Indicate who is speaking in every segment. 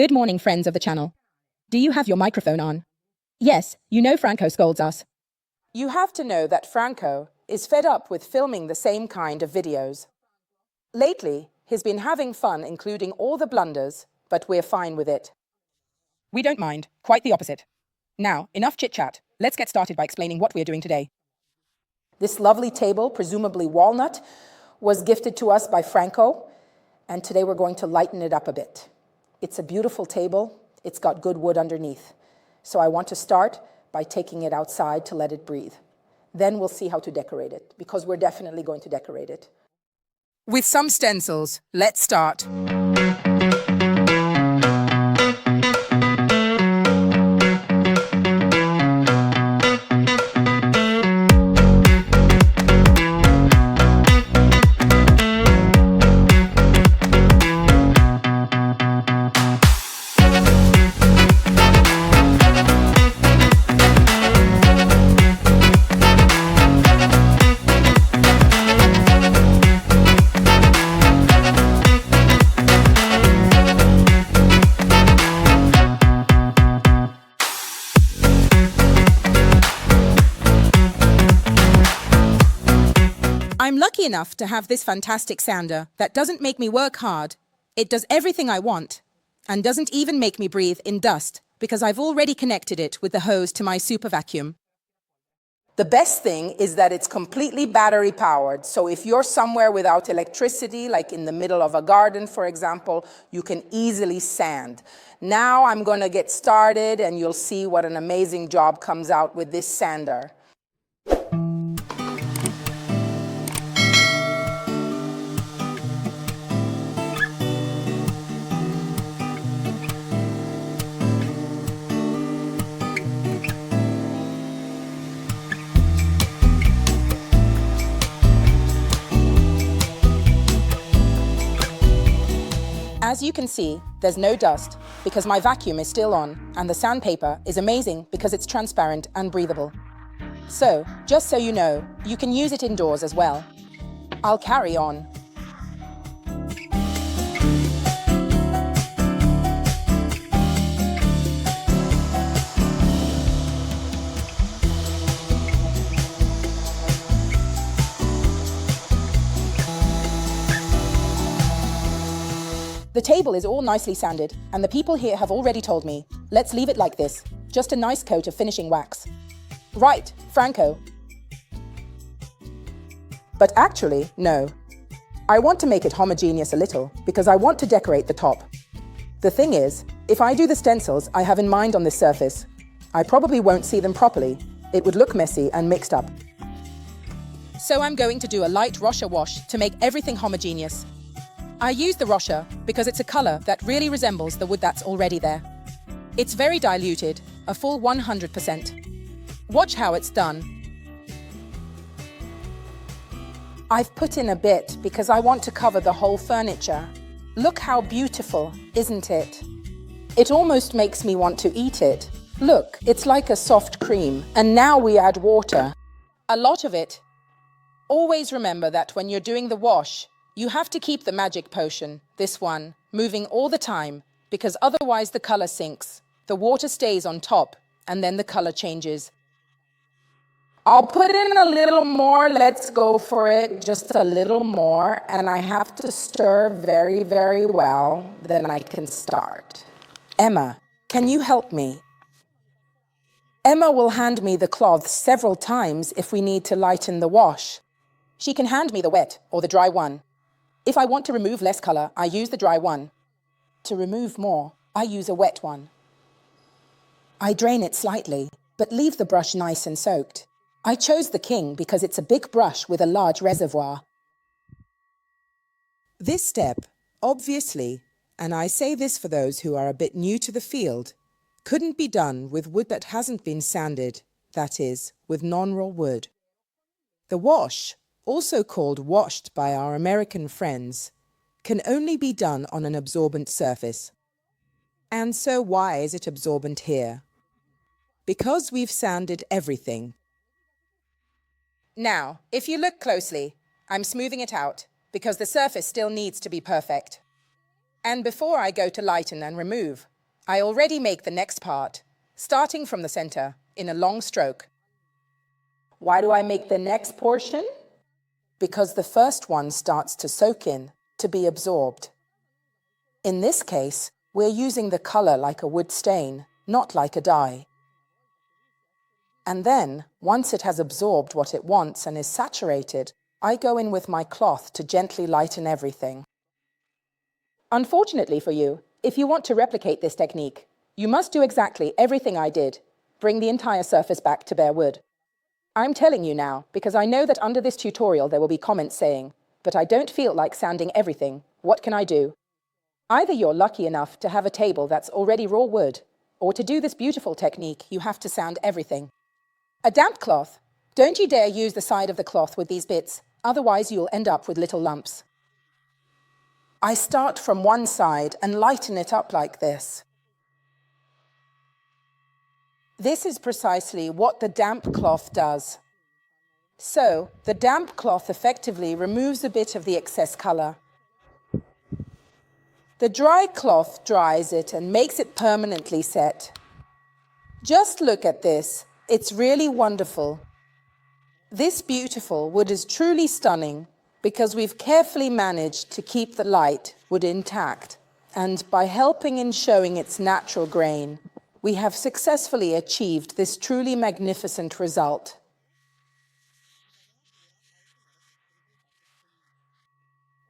Speaker 1: Good morning, friends of the channel. Do you have your microphone on? Yes, you know Franco scolds us.
Speaker 2: You have to know that Franco is fed up with filming the same kind of videos. Lately, he's been having fun including all the blunders, but we're fine with it.
Speaker 1: We don't mind, quite the opposite. Now, enough chit-chat. Let's get started by explaining what we're doing today.
Speaker 2: This lovely table, presumably walnut, was gifted to us by Franco, and today we're going to lighten it up a bit. It's a beautiful table. It's got good wood underneath. So I want to start by taking it outside to let it breathe. Then we'll see how to decorate it, because we're definitely going to decorate it.
Speaker 1: With some stencils, let's start. I'm lucky enough to have this fantastic sander that doesn't make me work hard. It does everything I want and doesn't even make me breathe in dust because I've already connected it with the hose to my super vacuum.
Speaker 2: The best thing is that it's completely battery powered, so if you're somewhere without electricity, like in the middle of a garden, for example, you can easily sand. Now I'm going to get started and you'll see what an amazing job comes out with this sander. As you can see, there's no dust because my vacuum is still on, and the sandpaper is amazing because it's transparent and breathable. So, just so you know, you can use it indoors as well. I'll carry on. The table is all nicely sanded, and the people here have already told me, let's leave it like this, just a nice coat of finishing wax. Right, Franco. But actually, no. I want to make it homogeneous a little, because I want to decorate the top. The thing is, if I do the stencils I have in mind on this surface, I probably won't see them properly. It would look messy and mixed up.
Speaker 1: So I'm going to do a light Rocher wash to make everything homogeneous. I use the Rocher because it's a color that really resembles the wood that's already there. It's very diluted, a full 100%. Watch how it's done.
Speaker 2: I've put in a bit because I want to cover the whole furniture. Look how beautiful, isn't it? It almost makes me want to eat it. Look, it's like a soft cream. And now we add water.
Speaker 1: A lot of it. Always remember that when you're doing the wash, you have to keep the magic potion, this one, moving all the time, because otherwise the color sinks. The water stays on top, and then the color changes.
Speaker 2: I'll put in a little more. Let's go for it. Just a little more. And I have to stir very, very well. Then I can start. Emma, can you help me? Emma will hand me the cloth several times if we need to lighten the wash.
Speaker 1: She can hand me the wet or the dry one. If I want to remove less color, I use the dry one.
Speaker 2: To remove more, I use a wet one. I drain it slightly, but leave the brush nice and soaked. I chose the King because it's a big brush with a large reservoir.
Speaker 3: This step, obviously, and I say this for those who are a bit new to the field, couldn't be done with wood that hasn't been sanded, that is, with non-raw wood. The wash, also called washed by our American friends, can only be done on an absorbent surface. And so why is it absorbent here? Because we've sanded everything.
Speaker 1: Now, if you look closely, I'm smoothing it out because the surface still needs to be perfect. And before I go to lighten and remove, I already make the next part, starting from the center in a long stroke.
Speaker 2: Why do I make the next portion?
Speaker 3: Because the first one starts to soak in, to be absorbed. In this case, we're using the color like a wood stain, not like a dye. And then, once it has absorbed what it wants and is saturated, I go in with my cloth to gently lighten everything.
Speaker 1: Unfortunately for you, if you want to replicate this technique, you must do exactly everything I did. Bring the entire surface back to bare wood. I'm telling you now because I know that under this tutorial there will be comments saying, "But I don't feel like sanding everything. What can I do?" Either you're lucky enough to have a table that's already raw wood, or to do this beautiful technique, you have to sand everything. A damp cloth. Don't you dare use the side of the cloth with these bits, otherwise you'll end up with little lumps.
Speaker 3: I start from one side and lighten it up like this. This is precisely what the damp cloth does. So, the damp cloth effectively removes a bit of the excess color. The dry cloth dries it and makes it permanently set. Just look at this. It's really wonderful. This beautiful wood is truly stunning because we've carefully managed to keep the light wood intact, and by helping in showing its natural grain, we have successfully achieved this truly magnificent result.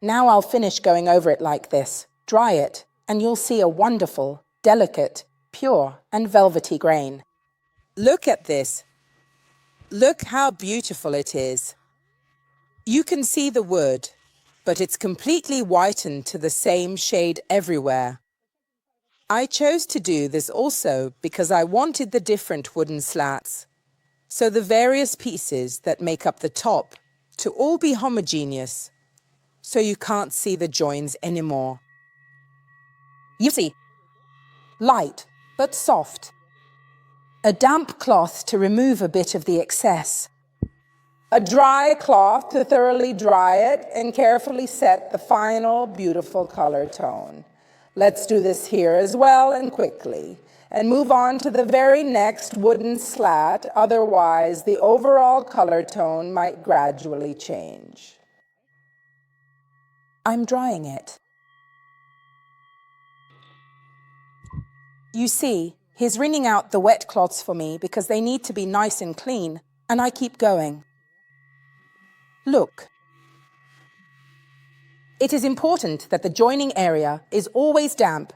Speaker 3: Now I'll finish going over it like this, dry it, and you'll see a wonderful, delicate, pure and velvety grain. Look at this. Look how beautiful it is. You can see the wood, but it's completely whitened to the same shade everywhere. I chose to do this also because I wanted the different wooden slats, so the various pieces that make up the top, to all be homogeneous, so you can't see the joins anymore. You see, light but soft. A damp cloth to remove a bit of the excess.
Speaker 2: A dry cloth to thoroughly dry it and carefully set the final beautiful color tone. Let's do this here as well and quickly, and move on to the very next wooden slat, otherwise the overall color tone might gradually change.
Speaker 3: I'm drying it. You see, he's wringing out the wet cloths for me because they need to be nice and clean, and I keep going. Look. It is important that the joining area is always damp.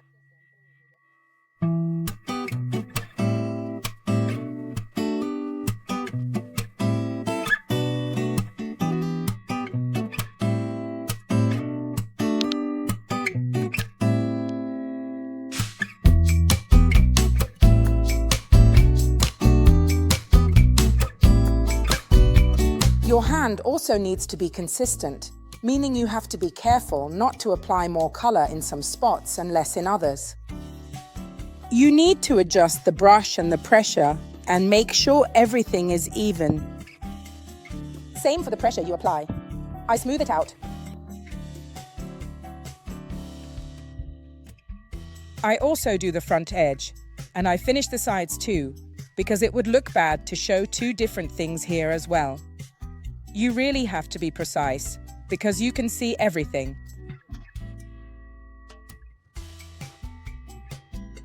Speaker 3: Your hand also needs to be consistent, meaning you have to be careful not to apply more color in some spots and less in others. You need to adjust the brush and the pressure and make sure everything is even.
Speaker 1: Same for the pressure you apply. I smooth it out. I also do the front edge, and I finish the sides too, because it would look bad to show two different things here as well. You really have to be precise, because you can see everything.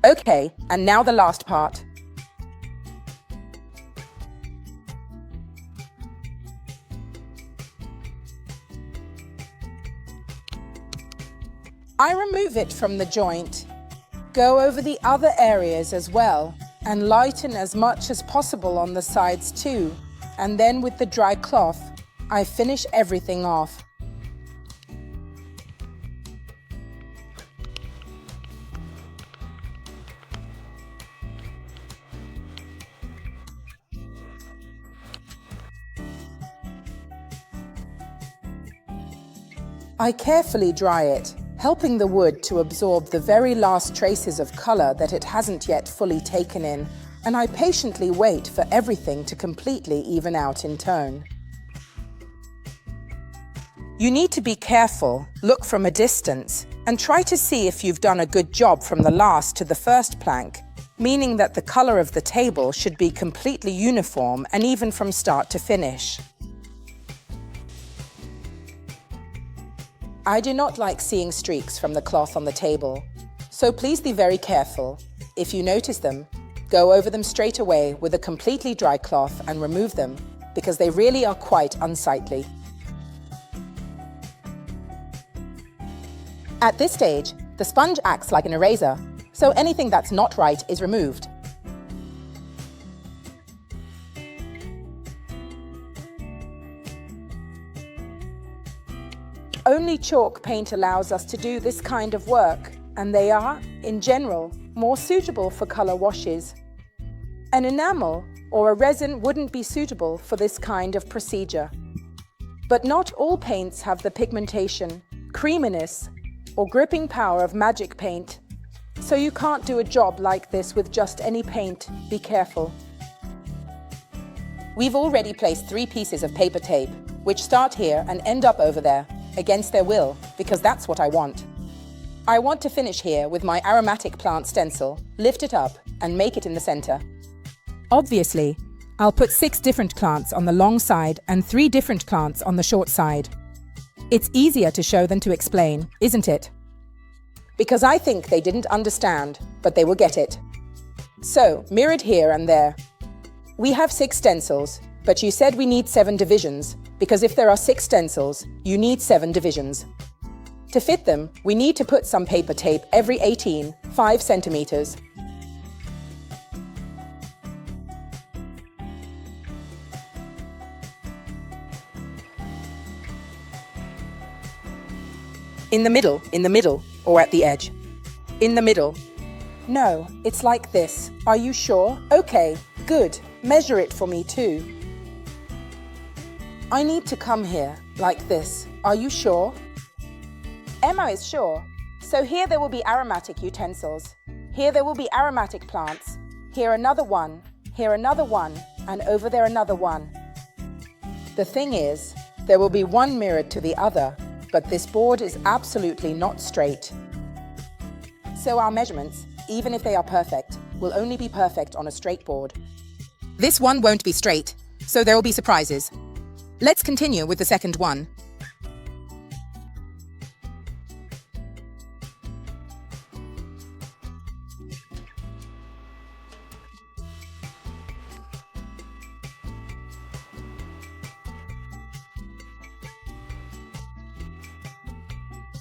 Speaker 1: Okay, and now the last part.
Speaker 3: I remove it from the joint, go over the other areas as well, and lighten as much as possible on the sides too, and then with the dry cloth, I finish everything off. I carefully dry it, helping the wood to absorb the very last traces of color that it hasn't yet fully taken in, and I patiently wait for everything to completely even out in tone. You need to be careful, look from a distance, and try to see if you've done a good job from the last to the first plank, meaning that the color of the table should be completely uniform and even from start to finish. I do not like seeing streaks from the cloth on the table, so please be very careful. If you notice them, go over them straight away with a completely dry cloth and remove them, because they really are quite unsightly. At this stage, the sponge acts like an eraser, so anything that's not right is removed. Only chalk paint allows us to do this kind of work, and they are, in general, more suitable for color washes. An enamel or a resin wouldn't be suitable for this kind of procedure. But not all paints have the pigmentation, creaminess, or gripping power of magic paint, so you can't do a job like this with just any paint. Be careful. We've already placed 3 pieces of paper tape, which start here and end up over there, against their will, because that's what I want. I want to finish here with my aromatic plant stencil, lift it up, and make it in the center. Obviously, I'll put 6 different plants on the long side and 3 different plants on the short side. It's easier to show than to explain, isn't it? Because I think they didn't understand, but they will get it. So, mirrored here and there. We have 6 stencils, but you said we need 7 divisions, because if there are 6 stencils, you need 7 divisions. To fit them, we need to put some paper tape every 5 centimeters. In the middle, or at the edge. In the middle. No, it's like this. Are you sure? Okay, good. Measure it for me too. I need to come here, like this. Are you sure? Emma is sure. So here there will be aromatic utensils. Here there will be aromatic plants. Here another one, and over there another one. The thing is, there will be one mirrored to the other, but this board is absolutely not straight. So our measurements, even if they are perfect, will only be perfect on a straight board. This one won't be straight, so there will be surprises. Let's continue with the second one.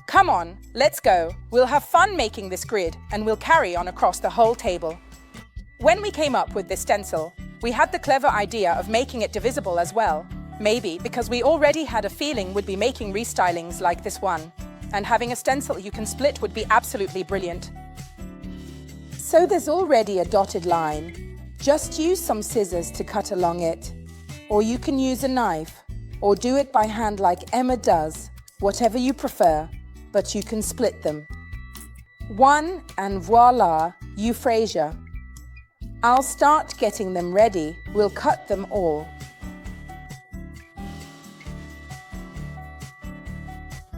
Speaker 3: Come on, let's go. We'll have fun making this grid and we'll carry on across the whole table. When we came up with this stencil, we had the clever idea of making it divisible as well. Maybe because we already had a feeling we'd be making restylings like this one, and having a stencil you can split would be absolutely brilliant. So there's already a dotted line. Just use some scissors to cut along it. Or you can use a knife, or do it by hand like Emma does, whatever you prefer, but you can split them. One, and voila, euphrasia. I'll start getting them ready. We'll cut them all.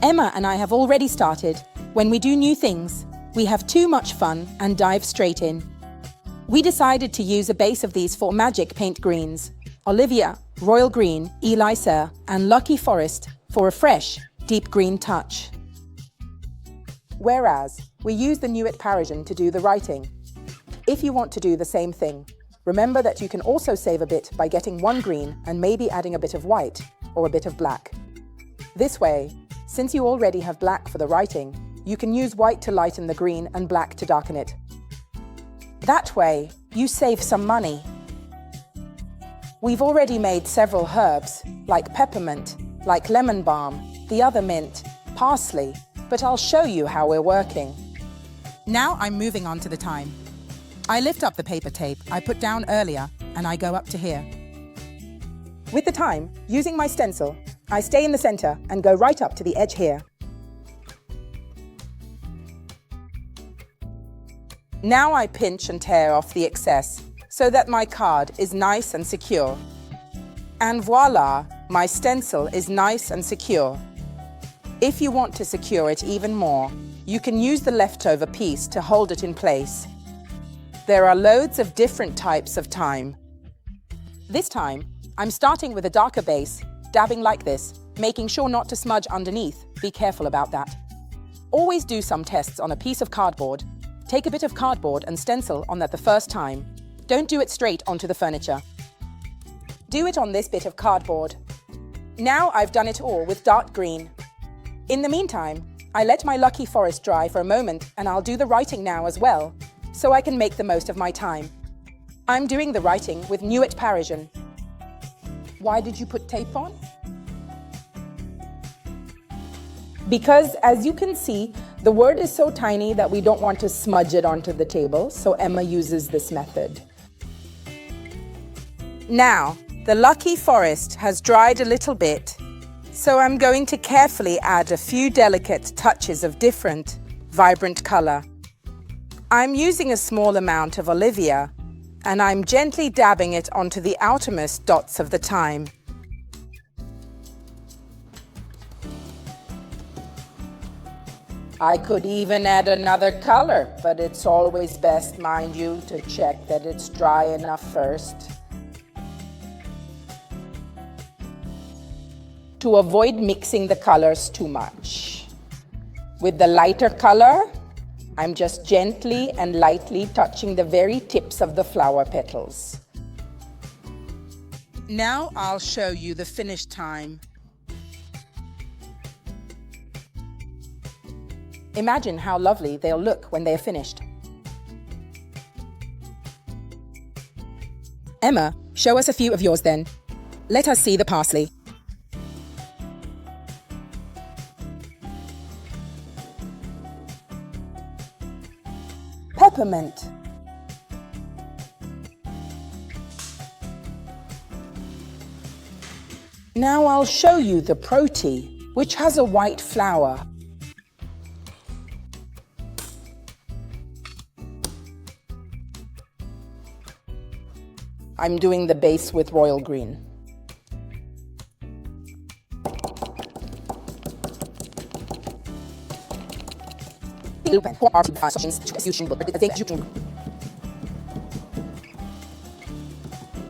Speaker 3: Emma and I have already started. When we do new things, we have too much fun and dive straight in. We decided to use a base of these 4 magic paint greens, Olivia, Royal Green, Elisir, and Lucky Forest, for a fresh, deep green touch. Whereas, we use the Nuit Parisienne to do the writing. If you want to do the same thing, remember that you can also save a bit by getting 1 green and maybe adding a bit of white or a bit of black. This way, since you already have black for the writing, you can use white to lighten the green and black to darken it. That way, you save some money. We've already made several herbs, like peppermint, like lemon balm, the other mint, parsley, but I'll show you how we're working. Now I'm moving on to the time. I lift up the paper tape I put down earlier and I go up to here. With the time, using my stencil, I stay in the center and go right up to the edge here. Now I pinch and tear off the excess so that my card is nice and secure. And voila, my stencil is nice and secure. If you want to secure it even more, you can use the leftover piece to hold it in place. There are loads of different types of thyme. This time, I'm starting with a darker base, dabbing like this, making sure not to smudge underneath. Be careful about that. Always do some tests on a piece of cardboard. Take a bit of cardboard and stencil on that the first time. Don't do it straight onto the furniture. Do it on this bit of cardboard. Now I've done it all with dark green. In the meantime, I let my lucky forest dry for a moment, and I'll do the writing now as well, so I can make the most of my time. I'm doing the writing with Nuit Parisienne. Why did you put tape on? Because, as you can see, the word is so tiny that we don't want to smudge it onto the table, so Emma uses this method. Now, the lucky forest has dried a little bit, so I'm going to carefully add a few delicate touches of different, vibrant color. I'm using a small amount of Olivia, and I'm gently dabbing it onto the outermost dots of the thyme.
Speaker 2: I could even add another color, but it's always best, mind you, to check that it's dry enough first. To avoid mixing the colors too much. With the lighter color, I'm just gently and lightly touching the very tips of the flower petals.
Speaker 3: Now I'll show you the finished thyme.
Speaker 1: Imagine how lovely they'll look when they're finished. Emma, show us a few of yours then. Let us see the parsley.
Speaker 2: Peppermint. Now I'll show you the proti, which has a white flower. I'm doing the base with royal green.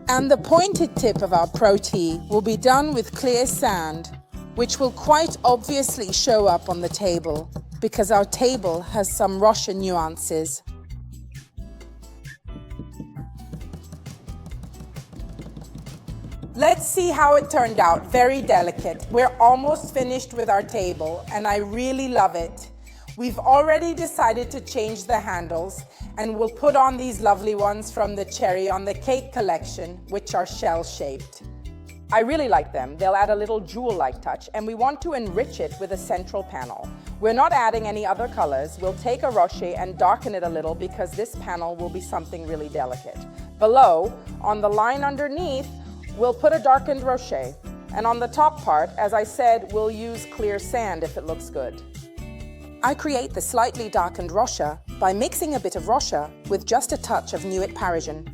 Speaker 3: And the pointed tip of our proti will be done with clear sand, which will quite obviously show up on the table because our table has some Rocher nuances. Let's see how it turned out. Very delicate. We're almost finished with our table, and I really love it. We've already decided to change the handles, and we'll put on these lovely ones from the Cherry on the Cake collection, which are shell-shaped. I really like them. They'll add a little jewel-like touch, and we want to enrich it with a central panel. We're not adding any other colors. We'll take a Rocher and darken it a little because this panel will be something really delicate. Below, on the line underneath, we'll put a darkened Rocher. And on the top part, as I said, we'll use clear sand if it looks good. I create the slightly darkened Rocher by mixing a bit of Rocher with just a touch of Nuit Parisienne.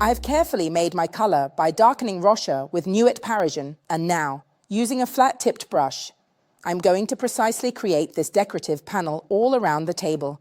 Speaker 3: I've carefully made my color by darkening Rocher with Nuit Parisienne, and now, using a flat-tipped brush, I'm going to precisely create this decorative panel all around the table.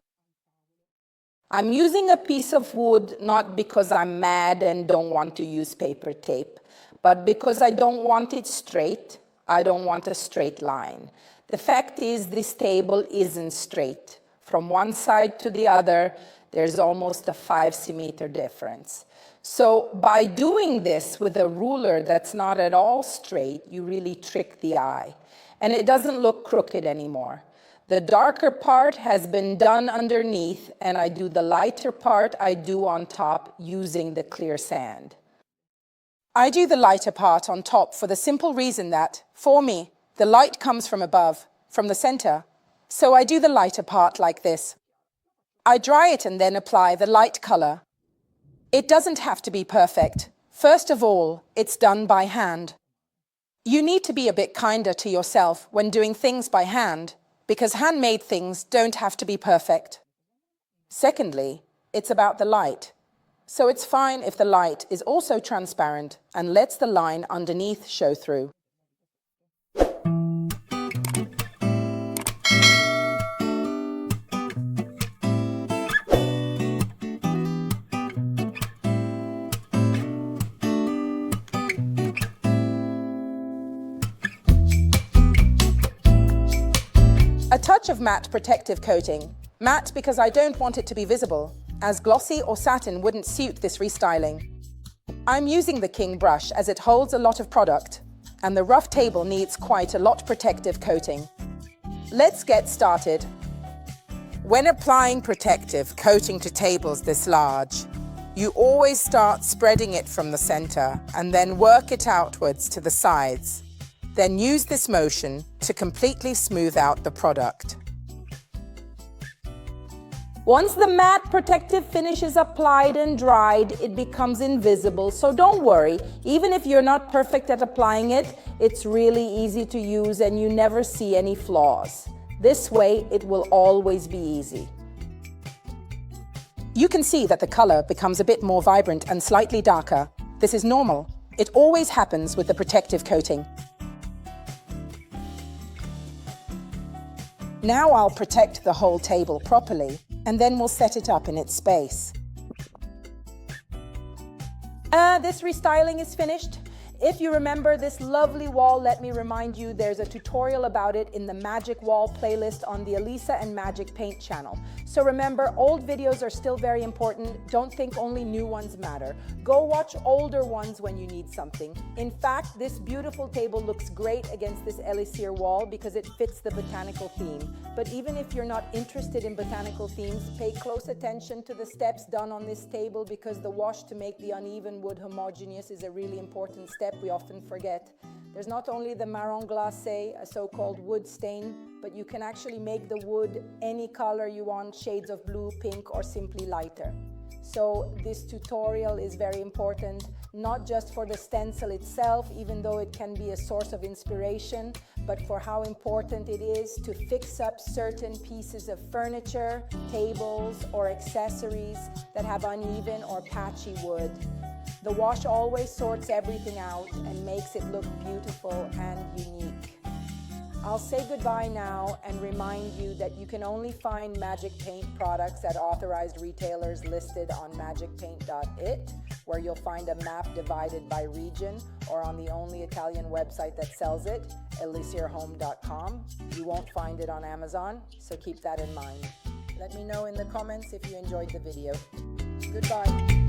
Speaker 2: I'm using a piece of wood not because I'm mad and don't want to use paper tape, but because I don't want it straight. I don't want a straight line. The fact is, this table isn't straight. From one side to the other, there's almost a 5 centimeter difference. So by doing this with a ruler that's not at all straight, you really trick the eye. And it doesn't look crooked anymore. The darker part has been done underneath, and I do the lighter part I do on top using the clear sand.
Speaker 3: I do the lighter part on top for the simple reason that, for me, the light comes from above, from the center. So I do the lighter part like this. I dry it and then apply the light color. It doesn't have to be perfect. First of all, it's done by hand. You need to be a bit kinder to yourself when doing things by hand, because handmade things don't have to be perfect. Secondly, it's about the light.
Speaker 1: So it's fine if the light is also transparent and lets the line underneath show through. A touch of matte protective coating. Matte because I don't want it to be visible, as glossy or satin wouldn't suit this restyling. I'm using the King brush as it holds a lot of product, and the rough table needs quite a lot protective coating. Let's get started.
Speaker 3: When applying protective coating to tables this large, you always start spreading it from the center and then work it outwards to the sides. Then use this motion to completely smooth out the product.
Speaker 2: Once the matte protective finish is applied and dried, it becomes invisible, so don't worry. Even if you're not perfect at applying it, it's really easy to use and you never see any flaws. This way, it will always be easy.
Speaker 1: You can see that the color becomes a bit more vibrant and slightly darker. This is normal. It always happens with the protective coating. Now I'll protect the whole table properly, and then we'll set it up in its space.
Speaker 2: This restyling is finished. If you remember this lovely wall, let me remind you there's a tutorial about it in the Magic Wall playlist on the Elisa and Magic Paint channel. So remember, old videos are still very important. Don't think only new ones matter. Go watch older ones when you need something. In fact, this beautiful table looks great against this Elisir wall because it fits the botanical theme. But even if you're not interested in botanical themes, pay close attention to the steps done on this table because the wash to make the uneven wood homogeneous is a really important step we often forget. There's not only the marron glacé, a so-called wood stain, but you can actually make the wood any color you want, shades of blue, pink, or simply lighter. So this tutorial is very important, not just for the stencil itself, even though it can be a source of inspiration, but for how important it is to fix up certain pieces of furniture, tables, or accessories that have uneven or patchy wood. The wash always sorts everything out and makes it look beautiful and unique. I'll say goodbye now and remind you that you can only find Magic Paint products at authorized retailers listed on magicpaint.it, where you'll find a map divided by region, or on the only Italian website that sells it, elisirhome.com. You won't find it on Amazon, so keep that in mind. Let me know in the comments if you enjoyed the video. Goodbye.